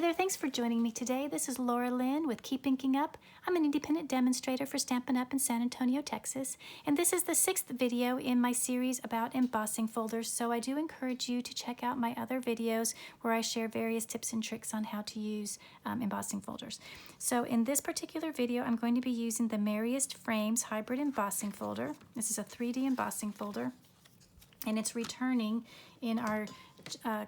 there, thanks for joining me today. This is Laura Lynn with Keep Inking Up. I'm an independent demonstrator for Stampin' Up! In San Antonio, Texas, and this is the 6th video in my series about embossing folders, so I do encourage you to check out my other videos where I share various tips and tricks on how to use embossing folders. So in this particular video, I'm going to be using the Merriest Frames Hybrid Embossing Folder. This is a 3D embossing folder, and it's returning in our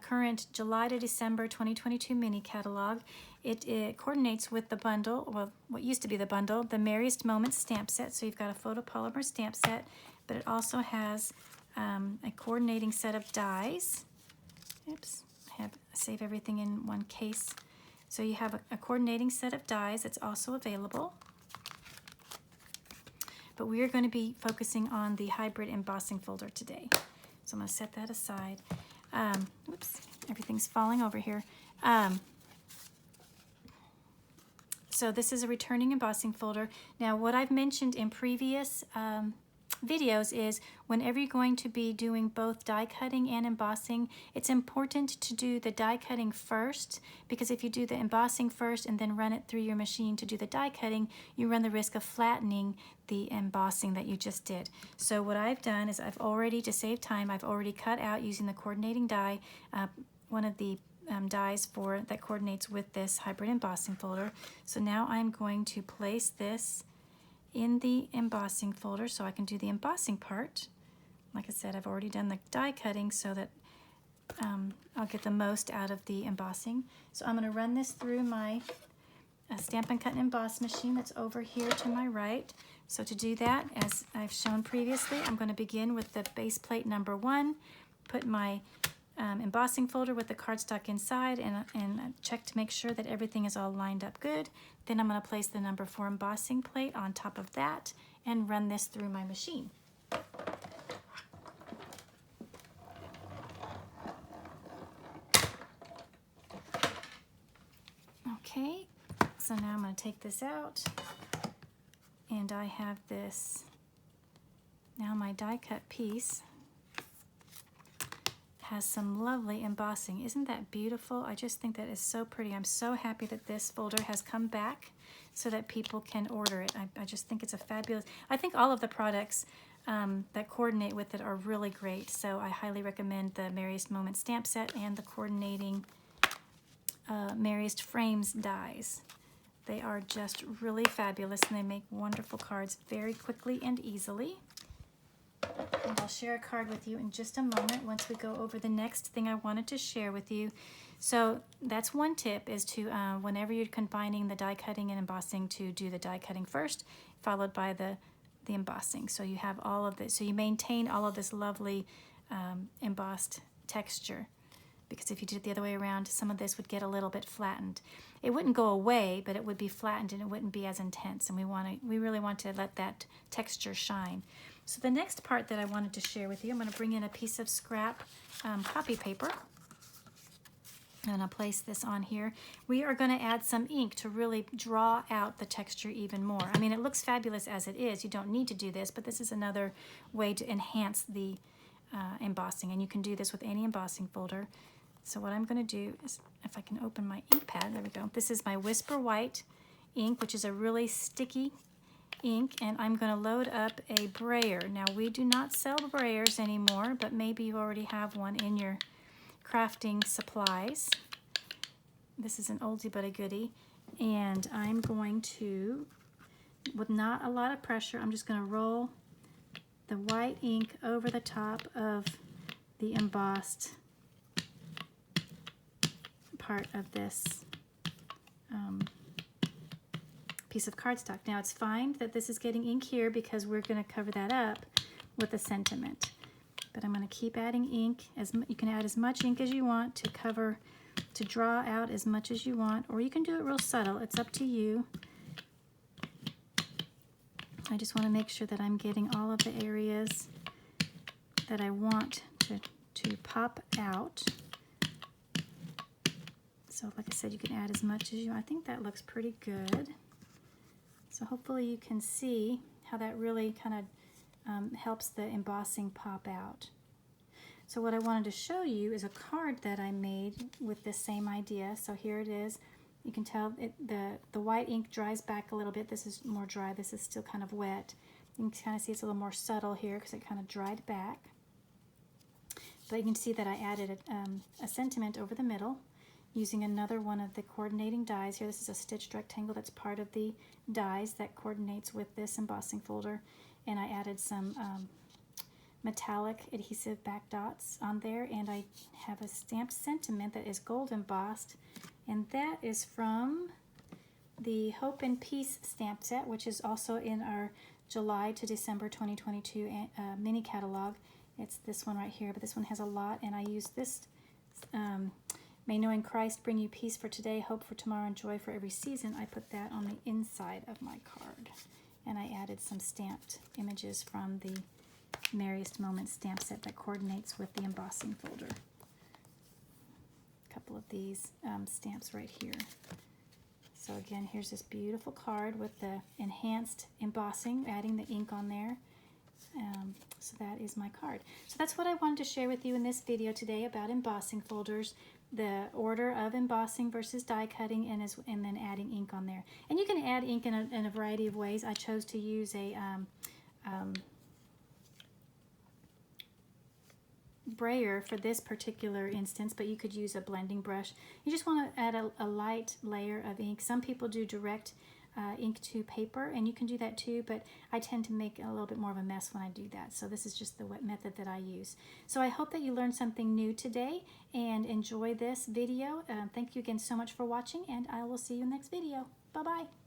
current July to December 2022 mini catalog. It coordinates with the bundle, well, what used to be the bundle, the Merriest Moments stamp set. So you've got a photopolymer stamp set, but it also has a coordinating set of dies. Oops, I save everything in one case. So you have a coordinating set of dies that's also available. But we are going to be focusing on the hybrid embossing folder today. So I'm going to set that aside. Whoops, everything's falling over here. So this is a returning embossing folder. Now what I've mentioned in previous videos is whenever you're going to be doing both die cutting and embossing, it's important to do the die cutting first, because if you do the embossing first and then run it through your machine to do the die cutting, you run the risk of flattening the embossing that you just did. So what I've done is I've already, to save time, I've already cut out using the coordinating die one of the dies that coordinates with this hybrid embossing folder. So now I'm going to place this in the embossing folder so I can do the embossing part. Like I said, I've already done the die cutting so that I'll get the most out of the embossing. So I'm going to run this through my Stampin' Cut and Emboss machine that's over here to my right. So to do that, as I've shown previously, I'm going to begin with the base plate number 1, put my embossing folder with the cardstock inside and check to make sure that everything is all lined up good. Then I'm going to place the number 4 embossing plate on top of that and run this through my machine. Okay, so now I'm going to take this out, and I have this, now my die cut piece has some lovely embossing. Isn't that beautiful? I just think that is so pretty. I'm so happy that this folder has come back so that people can order it. I just think it's a fabulous, I think all of the products that coordinate with it are really great. So I highly recommend the Merriest Moments stamp set and the coordinating Merriest Frames dies. They are just really fabulous, and they make wonderful cards very quickly and easily. And I'll share a card with you in just a moment once we go over the next thing I wanted to share with you. So that's one tip, is to, whenever you're combining the die cutting and embossing, to do the die cutting first, followed by the embossing. So you have all of this, so you maintain all of this lovely embossed texture. Because if you did it the other way around, some of this would get a little bit flattened. It wouldn't go away, but it would be flattened and it wouldn't be as intense. And we really want to let that texture shine. So the next part that I wanted to share with you, I'm going to bring in a piece of scrap copy paper. And I'll place this on here. We are going to add some ink to really draw out the texture even more. I mean, it looks fabulous as it is. You don't need to do this, but this is another way to enhance the embossing. And you can do this with any embossing folder. So what I'm going to do is, if I can open my ink pad, there we go. This is my Whisper White ink, which is a really sticky ink, and I'm going to load up a Brayer. Now, we do not sell Brayers anymore, but maybe you already have one in your crafting supplies. This is an oldie but a goodie, and I'm going to, with not a lot of pressure, I'm just going to roll the white ink over the top of the embossed part of this piece of cardstock. Now, it's fine that this is getting ink here because we're going to cover that up with a sentiment. But I'm going to keep adding ink. You can add as much ink as you want to draw out as much as you want, or you can do it real subtle. It's up to you. I just want to make sure that I'm getting all of the areas that I want to pop out. So like I said, you can add as much as you want. I think that looks pretty good. So hopefully you can see how that really kind of helps the embossing pop out. So what I wanted to show you is a card that I made with this same idea. So here it is. You can tell the white ink dries back a little bit. This is more dry. This is still kind of wet. You can kind of see it's a little more subtle here because it kind of dried back. But you can see that I added a sentiment over the middle using another one of the coordinating dies here. This is a stitched rectangle that's part of the dies that coordinates with this embossing folder. And I added some metallic adhesive back dots on there, and I have a stamped sentiment that is gold embossed, and that is from the Hope and Peace stamp set, which is also in our July to December 2022 mini catalog. It's this one right here, but this one has a lot, and I use this May knowing Christ bring you peace for today, hope for tomorrow, and joy for every season. I put that on the inside of my card, and I added some stamped images from the Merriest Moments stamp set that coordinates with the embossing folder. A couple of these stamps right here. So again, here's this beautiful card with the enhanced embossing, adding the ink on there. So that is my card. So that's what I wanted to share with you in this video today about embossing folders, the order of embossing versus die cutting, and then adding ink on there. And you can add ink in a variety of ways. I chose to use a Brayer for this particular instance, but you could use a blending brush. You just want to add a light layer of ink. Some people do direct ink to paper, and you can do that too, but I tend to make a little bit more of a mess when I do that. So this is just the method that I use. So I hope that you learned something new today and enjoy this video. Thank you again so much for watching, and I will see you in the next video. Bye-bye.